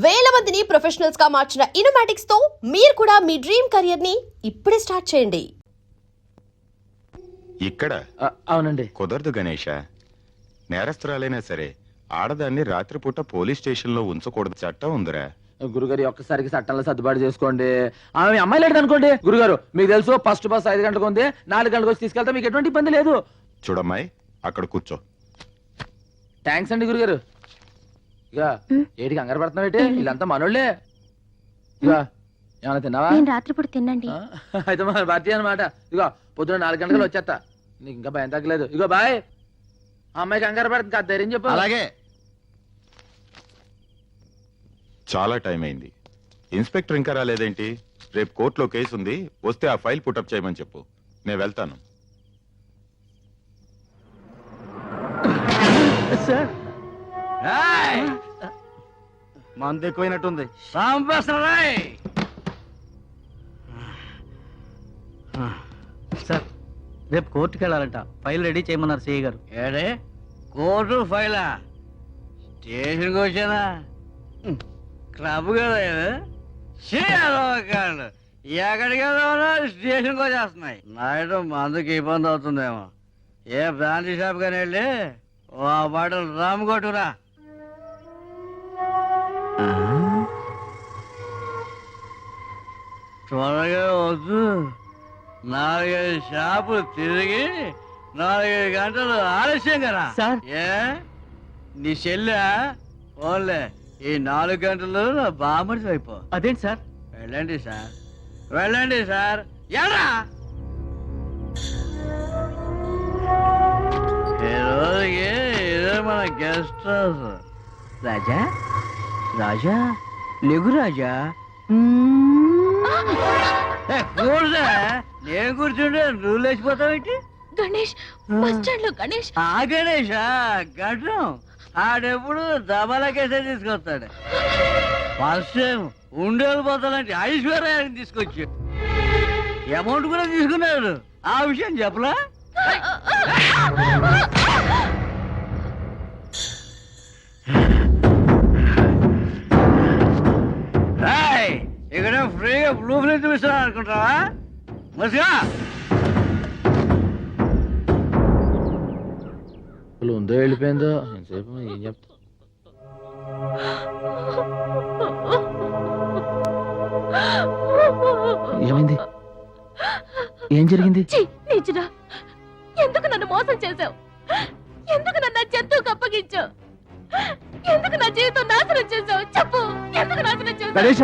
వేల మందిని ప్రొఫెషనల్స్ గా మార్చిన ఇనోమాటిక్స్ తో మీరు కూడా మీ డ్రీమ్ కెరియర్ ని ఇప్పుడే స్టార్ట్ చేయండి. ఇక్కడ అవునండి. కుదరదు గణేష. నేరస్తురాలైనా సరే ఆడదాన్ని రాత్రిపూట పోలీస్ స్టేషన్ లో ఉంచకూడదు, చట్టం ఉందిరా. గురుగారు ఒక్కసారికి చట్టంలో సర్దుబాటు చేసుకోండి. ఆమె అమ్మాయి లేదు అనుకోండి. గురుగారు మీకు తెలుసు, ఫస్ట్ బస్ 5 గంటలకు ఉంది, 4 గంటలకు వచ్చి తీసుకెళ్తా, మీకు ఎటువంటి ఇబ్బంది లేదు. చూడమ్మాయి, అక్కడ కూర్చో. థ్యాంక్స్ అండి గురుగారు. ఇక ఏడికి కంగారు పడుతున్నావు ఏంటి? వీళ్ళంతా మనోళ్ళే. ఇక ఏమైనా తిన్నావా? రాత్రిపూట తినండి. అయితే మన భారతీయ అనమాట. ఇగో పొద్దున 4 గంటలకు వచ్చేస్తా, నీకు ఇంకా భయం తగ్గలేదు. ఇగో బాయ్. ఆ అమ్మాయి కంగారు పడుతుంది, కాదు ధైర్యం చెప్పు. అలాగే. చాలా టైం అయింది. ఇన్స్పెక్టర్ ఇంకా రాలేదేంటి? రేపు కోర్టులో కేసు ఉంది, వస్తే ఆ ఫైల్ పుటప్ చేయమని చెప్పు, నేను వెళ్తాను. మంది ఎక్కువైనట్టుంది. సార్, రేపు కోర్టుకి వెళ్ళాలంట, ఫైల్ రెడీ చేయమన్నారు సిఐ గారు. ఏడే కోర్టు ఫైలా? స్టేషన్కి వచ్చానా? క్లబ్ కదా చేయాలి. ఎక్కడికి వెళ్దామన్నా స్టేషన్కి వచ్చేస్తున్నాయి. నైట్ మందుకి ఇబ్బంది అవుతుందేమో. ఏ బ్రాంచ్ షాప్ కానీ వెళ్ళి ఓ బాటలు రామ్ కొట్టురా. త్వరగా వద్దు, 4-5 షాపులు తిరిగి 4 గంటలు ఆలస్యం కదా సార్. ఏ నీ చెల్లె ఓన్లే ఈ 4 గంటలు నా బామర్చి అయిపో. అదేంటి సార్? వెళ్ళండి సార్, వెళ్ళండి సార్. ఎలా ఈ రోజుకి ఇదే మన గెస్ట్ హౌస్. రాజా, రాజా లేగు రాజా. కూర్చో, నేను కూర్చుంటే నువ్వు లేచిపోతావేంటి? గణేష్, బస్ స్టాండ్ లో గణేష్. ఆ గణేషా గడ్డం ఆడెప్పుడు దబాలకేసే తీసుకొస్తాడు. ఫస్ట్ టైం ఉండేది పోతానంటే ఐశ్వర్యాన్ని తీసుకొచ్చి అమౌంట్ కూడా తీసుకున్నాడు. ఆ విషయం చెప్పలా? ఇక్కడ ఫ్రీగా బ్లూ ఫిల్మ్ చూపిస్తున్నా అనుకుంటావా? మసిగా ఉందో వెళ్ళిపోయిందో ఎంతసేపు ఏం చెప్తా. ఏమైంది? ఏం జరిగింది? ఎందుకు నన్ను మోసం చేశావు? ఎందుకు నన్ను జంతువుకు అప్పగించావు? ఎందుకు నా జీవితం నాశనం చేశావు? చెప్పు, ఎందుకు నాశనం చేశావు? గణేష,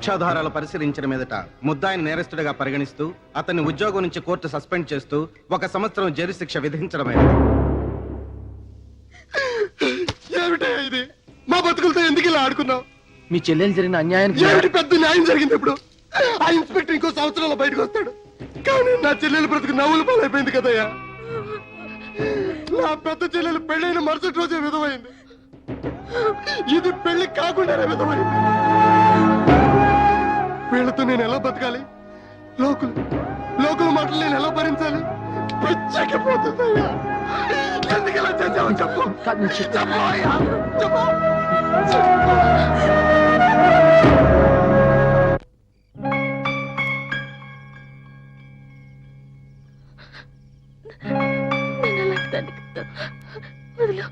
సాక్ష్యాధారాలు పరిశీలించిన మీదట ముద్దాయిని నేరస్తుడిగా పరిగణిస్తూ అతన్ని ఉద్యోగం నుంచి కోర్టు సస్పెండ్ చేస్తూ 1 సంవత్సరం జైలు శిక్ష విధించడమైనది. ఏమిటయ్యా ఇది? మా బతుకులతో ఎందుకు ఇలా ఆడుకున్నావు? మీ చెల్లెలు జరిగిన అన్యాయానికి ఏమిటి పెద్ద న్యాయం జరిగింది ఇప్పుడు? ఆ ఇన్స్పెక్టర్ ఇంకో సంవత్సరంలో బయటకు వస్తాడు, కానీ నా చెల్లెలు బ్రతుకు నవ్వులు పాలైపోయింది కదయ్యా. నా పెద్ద చెల్లెలు పెళ్ళైన మరుసటి రోజే విధమైంది. ఇది పెళ్లి కాకుండానే విధమైంది. వీళ్ళతో నేను ఎలా బతకాలి? లోకుల మాటలు నేను ఎలా భరించాలి? పిచ్చకపోతుందయ్యా. ఎందుకు ఇలా చేసావో చెప్పు. చెప్పు అయ్యా, చెప్పు. నేను అలాంటి దాన్ని కాదు. వదిలు.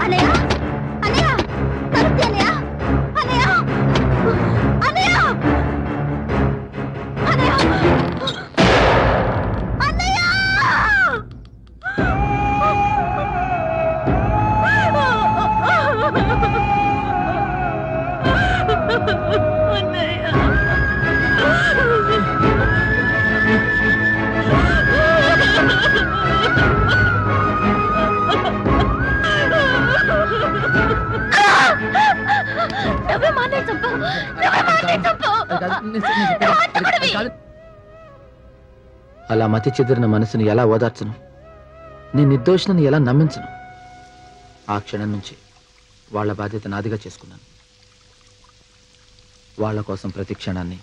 అన్నయ్య అన్నయ్య తలుపు అన్నయ్య అన్నయ్య అన్నయ్య అన్నయ్య అన్నయ్య నువ్వే మానే చంపు. నువ్వే మానే చంపు. అలా మతి చెదిరిన మనసుని ఎలా ఓదార్చను? నేను నిర్దోషిని ఎలా నమ్మించను? ఆ క్షణం నుంచి వాళ్ళ బాధ్యత నాదిగా చేసుకున్నాను. వాళ్ళ కోసం ప్రతి క్షణాన్ని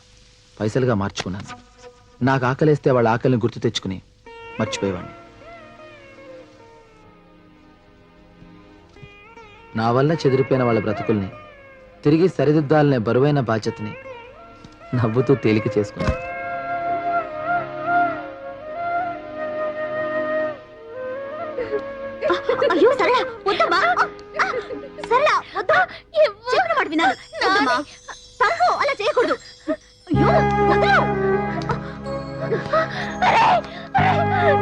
పైసలుగా మార్చుకున్నాను. నాకు ఆకలేస్తే వాళ్ళ ఆకలిని గుర్తు తెచ్చుకుని మర్చిపోయేవాడిని. నా వల్ల చెదిరిపోయిన వాళ్ళ బ్రతుకుల్ని తిరిగి సరిదిద్దాలనే బరువైన బాధ్యతని నవ్వుతూ తేలిక చేసుకున్నాను. అయ్యో సరళ వద్దమ్మా. సరళ వద్దు. చెప్పిన మాట వినాలి. వద్దమ్మా. తప్పు అలా చేయకూడదు. అయ్యో వద్దు.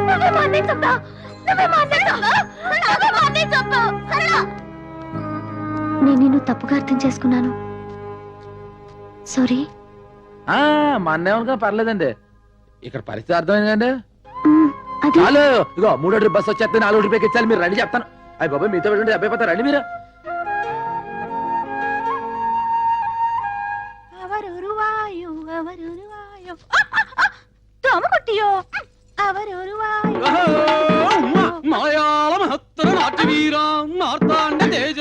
నువ్వే మానే చంపు. నువ్వే మానే చంపు. నువ్వే మానే చంపు. సరళ నేను నిన్ను తప్పుగా అర్థం చేసుకున్నాను. సారీ. మా అన్నేమనుగా పర్లేదండి. ఇక్కడ పరిస్థితి అర్థమైందండి. అది చాలు. ఇగో 3 ట్రిప్ బస్ వచ్చేస్తే 4 ట్రిప్ ఎక్కించాలి. మీరు రండి చెప్తాను. అయ్యి బాబా మీతో పెట్టి డబ్బై పోతారు. రండి మీరు. అవరువాయు అవరువాయు తోమ కొట్టియో అవరువాయు മലയാള മഹത്തര നാട്യവീര മാർത്താണ്ഡ തേജ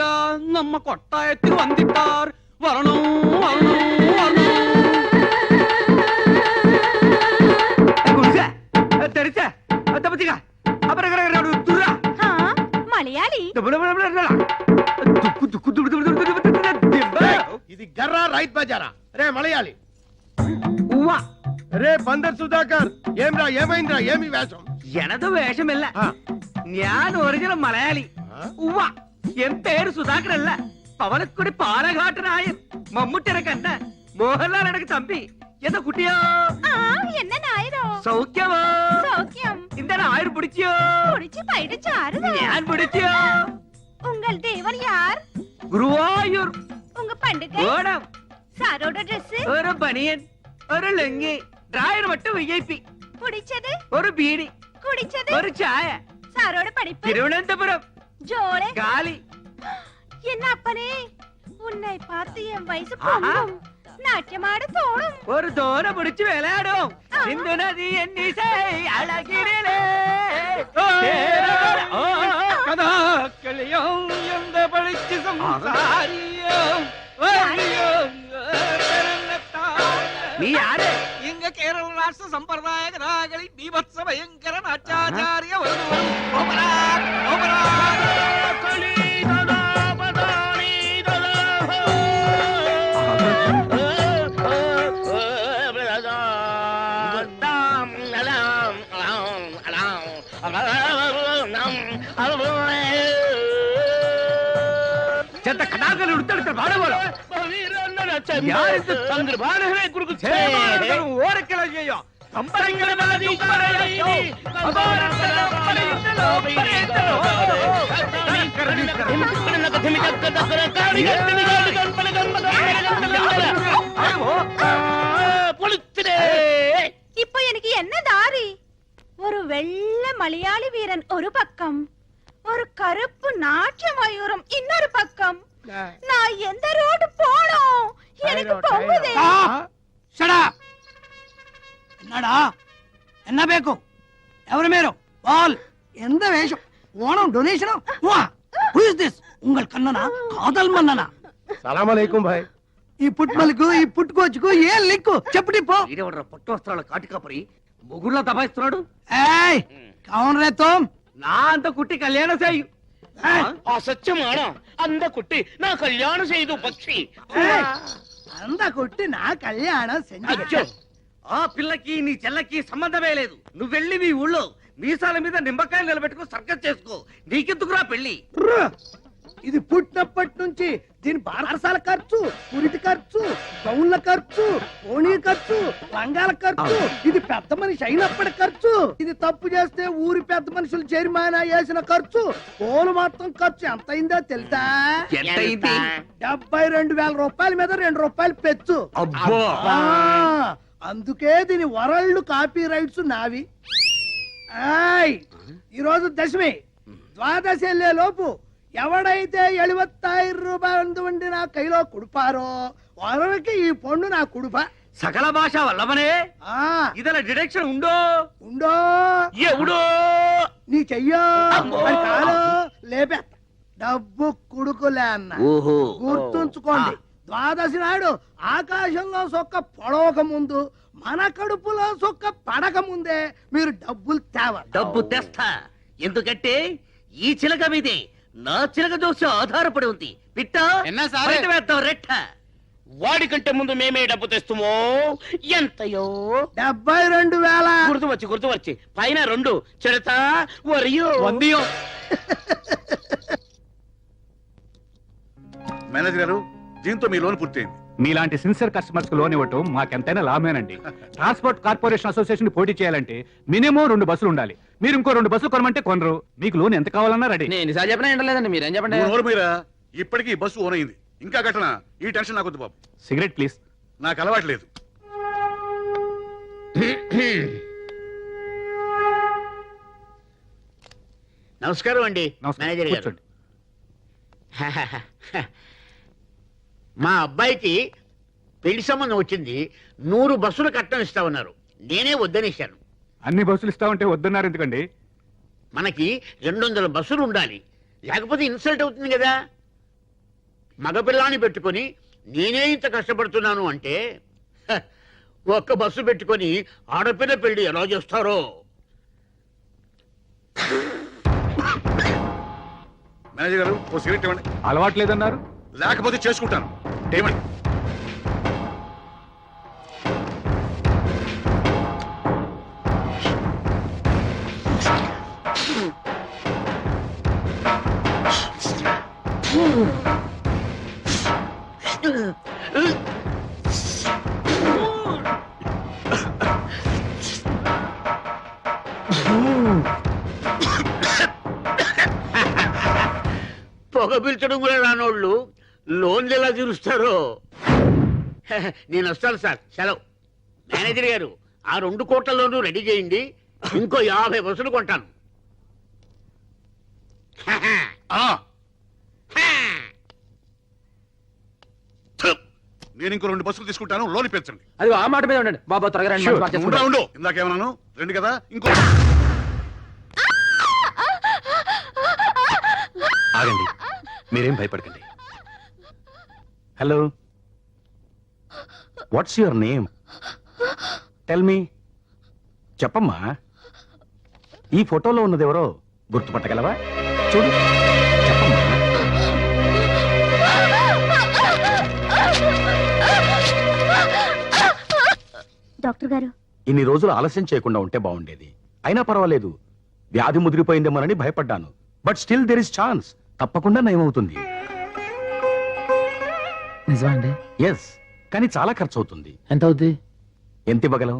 നമ്മ കൊട്ടായത്തിൽ വന്നിട്ടാർ വരണോ വരണോ വരണോ మలయాళీ ఇది గర్రా రైత్ బజారా రే మలయాళి. రే బందర్ సుధాకర్ ఏమ్రా ఏమైందిరా? ఏమి వేషం? എനത് വേഷമില്ല. ഞാൻ ഒറിജിനൽ മലയാളി. ഉവ്വ എൻ പേര് സുധാകർ അല്ല. പവനക്കുടി പാലഘാട്ടനായൻ മമ്മൂട്ടിനെ കണ്ട മോഹൻലാൽ ഇടക്ക് തമ്പി എന്താ കുട്ടിയോ என்ன நாயரோ സൗഖ്യമോ சௌக்கியம் എന്താണ് ആര് പിടിച്ചോ குடிச்சு பைடு சாருதா ഞാൻ പിടിച്ചോ உங்கள் தேவன் யார் ഗുരുവായൂർ உங்க பண்டிகை ഓണം சாரோட Dress ഒരു ബനിയൻ ഒരു ലുങ്കി ഡ്രായർ மட்டும் വിഐപി குடிச்சது ഒരു ബീഡി குடிச்சது ഒരു ചായ சாரோட படிப்பு തിരുവനന്തപുരം ஜோளே ഗാലി என்ன அப்பனே உன்னை பார்த்து என் வயசு பொங்கும் நாட்டியமாட தோணும் ഒരു തോര പിടിച്ച് വിളയാടും സിന്ധു നദി എന്നിസൈ അഴകിരിലേ കഥാക്കളിയോ എന്ത് പഠിച്ച് സംസാരിയോ നീ ആര് ഇങ്ങ കേരള രാഷ്ട്ര സമ്പ്രദായ കഥാകളി ബീഭത്സ ഭയങ്കര നാട്യാചാര്യ ചെത്ത കഥാകൾ എടുത്തെടുത്ത പാടുപോലോ ഞാനിത് ഓരക്കിലോ ചെയ്യോ இப்போ எனக்கு என்ன தாரி? ஒரு வெள்ளை மலையாளி வீரன் ஒரு பக்கம், ஒரு கருப்பு நாட்டிய மயூரம் இன்னொரு பக்கம். நான் எந்த ரோடு போனோம்? எனக்கு பொங்குதே. என்னடா என்ன ಬೇಕು ఎవరు మీరు బాల్ ఎంత వేషం ఓణం డొనేషన్ హూ ఇస్ దిస్ ఉంగల్ కన్ననా కాదల్ మన్ననా సలాం అలైకుం భాయ్. ఈ పుట్మలకు ఈ పుట్టుకోచుకు ఏ లిక్కు చెప్పటి పో. ఈడెవడ్రా పట్టు వస్త్రాల కాటికాపరి మొగుళ్ళ దబాయిస్తున్నాడు. ఏయ్ కౌన్ రే తుమ్? నా అంత కుట్టి కళ్యాణం చేయు. అసత్యమానా అంద కుట్టి నా కళ్యాణం చేయదు పక్షి. అంద కొట్టి నా కళ్యాణం అచ్చో ఆ పిల్లకి నీ చెల్లకి సంబంధమే లేదు. నువ్వు వెళ్ళి మీ ఊళ్ళో మీసాల మీద నిమ్మకాయలు నిలబెట్టుకో సర్కస్ చేసుకో. నీకెందుకురా పెళ్లి? ఇది పుట్టినప్పటి నుంచి దీని బారసాల ఖర్చు, పురిటి ఖర్చు, గౌన్ల ఖర్చు, ఓణీ ఖర్చు, లంగాల ఖర్చు, ఇది పెద్ద మనిషి అయినప్పటి ఖర్చు, ఇది తప్పు చేస్తే ఊరి పెద్ద మనుషులు జరిమానా వేసిన ఖర్చు, పోలు మొత్తం ఖర్చు ఎంత అయిందో తెలుసా? ఎంతైంది? 72,000 రూపాయల మీద 2 రూపాయలు పెచ్చు. అబ్బో ఆ, అందుకే దీని వరల్డ్ కాపీ రైట్స్ నావి. ఈరోజు దశమి, ద్వాదశి వెళ్ళే లోపు ఎవడైతే 75 రూపాయలు ఉండి నా కైలో కుడిపారో వారికి ఈ పండు నా కుడుప. సకల భాష వల్లమనే ఆ ఇదల డిడక్షన్ ఉండో ఉండో ఎవడో నీ చెయ్యో అని కాలో లేపే డబ్బు కుడుకులే అన్న. ఓహో గుర్తుంచుకోండి, ద్వాదశి నాడు ఆకాశంలో సొక్క పొడవక ముందు మన కడుపులో సొక్క పడక ముందే మీరు డబ్బులు తేవాలి. డబ్బు తెస్తా. ఎందుకంటే ఈ చిలక మీదే నా చిలక దోషం ఆధారపడి ఉంది. పిట్ట ఎన్నా సారే? బయట వేద్దాం రెట్ట. వాడికంటే ముందు మేమే డబ్బు తెస్తుమో ఎంతయో 72,000. గుర్తు వచ్చి పైన 2 చెడతా వరియో వందియో. మేనేజర్ గారు, దీంతో మీ లోన్ పూర్తయింది. మీలాంటి సిన్సియర్ కస్టమర్స్ కు లోన్ ఇవ్వటం మాకెంతైనా లాభమేనండి. ట్రాన్స్పోర్ట్ కార్పొరేషన్ అసోసియేషన్ పోటీ చేయాలంటే మినిమం 2 బస్సులు ఉండాలి. మీరు ఇంకో 2 బస్సులు కొనమంటే కొనరు. మీకు లోన్ ఎంత కావాలన్నా రెడీ. నేను ఎన్నిసార్లు చెప్పినా ఏంటలేదండి, మీరేం చెప్పండి. నువ్వు నోరు మీరా, ఇప్పటికీ ఈ బస్సు ఓన్ అయింది. ఇంకా కట్టనా? ఈ టెన్షన్ నాకు వద్దు బాబు. Cigarette please. నాకు అలవాటు లేదు. నమస్కారం అండి మేనేజర్ గారు. కూర్చోండి. మా అబ్బాయికి పెళ్లి సంబంధం వచ్చింది. 100 బస్సులు కట్టం ఇస్తా ఉన్నారు. నేనే వద్దనేశాను. అన్ని బస్సులు ఇస్తామంటే వద్దన్నారు ఎందుకండి? మనకి 200 బస్సులు ఉండాలి, లేకపోతే ఇన్సల్ట్ అవుతుంది కదా. మగపిల్లాన్ని పెట్టుకొని నేనే ఇంత కష్టపడుతున్నాను అంటే ఒక్క బస్సు పెట్టుకొని ఆడపిల్ల పెళ్లి ఎలా చేస్తారో. మేనేజర్ గారు, ఓ సిగరెట్ ఇవ్వండి. అలవాటు లేదన్నారు. లేకపోతే చేసుకుంటాను. ఏమండి? పొగ పిల్చడం కూడా రానోళ్ళు లోన్లు ఎలా తీరుస్తారో. నేను వస్తాను సార్, సెలవు. మేనేజర్ గారు, ఆ 2 కోట్ల లోను రెడీ చేయండి. ఇంకో 50 బస్సులు కొంటాను. నేను ఇంకో 2 బస్సులు తీసుకుంటాను. లోన్ ఇప్పించండి. అది ఆ మాట మీద ఉండండి బాబా, త్వరగా రండి, మంచి మాట ఉండు చేసుకుందాం. ఉండు. ఇందాకేమన్నాను? 2 కదా, ఇంకో. ఆగండి, మీరేం భయపడకండి. Hello, what's your name? Tell me. చెప్పమ్మా. ఈ ఫోటోలో ఉన్నది ఎవరో గుర్తుపట్టగలవా? చూడు, చెప్పమ్మా. డాక్టర్ గారు, ఇన్ని రోజులు ఆలస్యం చేయకుండా ఉంటే బాగుండేది. అయినా పర్వాలేదు, వ్యాధి ముదిరిపోయిందేమోనని భయపడ్డాను. But still there is chance. తప్పకుండా నయమవుతుంది. నిజమా అండి? ఎస్, కానీ చాలా ఖర్చు అవుతుంది. ఎంత అవుద్ది? ఎంత ఇవ్వగలం?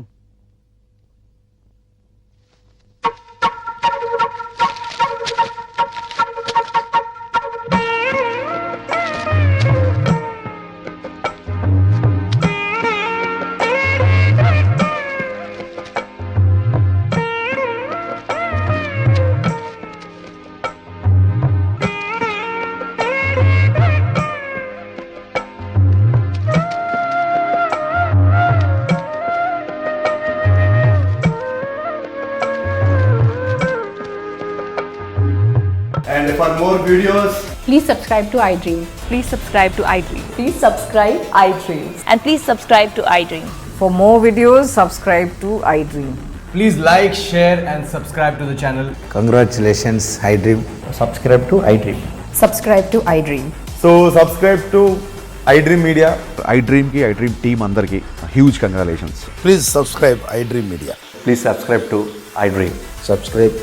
And for more videos, Please subscribe to iDream. Please subscribe to iDream. Please subscribe iDream. And please subscribe to iDream. For more videos, subscribe to iDream. Please like, share and subscribe to the channel. Congratulations, iDream. Subscribe to iDream. Subscribe to iDream. so subscribe to iDream Media. iDream ki iDream team andarki huge congratulations. Please subscribe iDream Media. Please subscribe to iDream. Subscribe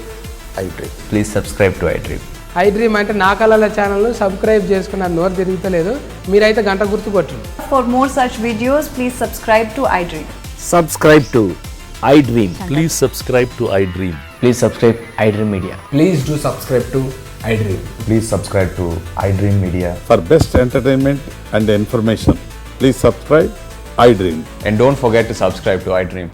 iDream. Please subscribe to iDream. iDream అంటే నా కళల channel subscribe చేసుకున్న నోరు తిరుగుతలేదు. మీరైతే గంట గుర్తు కొట్టండి. For more such videos, please subscribe to iDream. Subscribe to iDream. Please subscribe to iDream. Please subscribe iDream Media. Please do subscribe to iDream. Please subscribe to iDream Media. For best entertainment and information, please subscribe iDream. And don't forget to subscribe to iDream.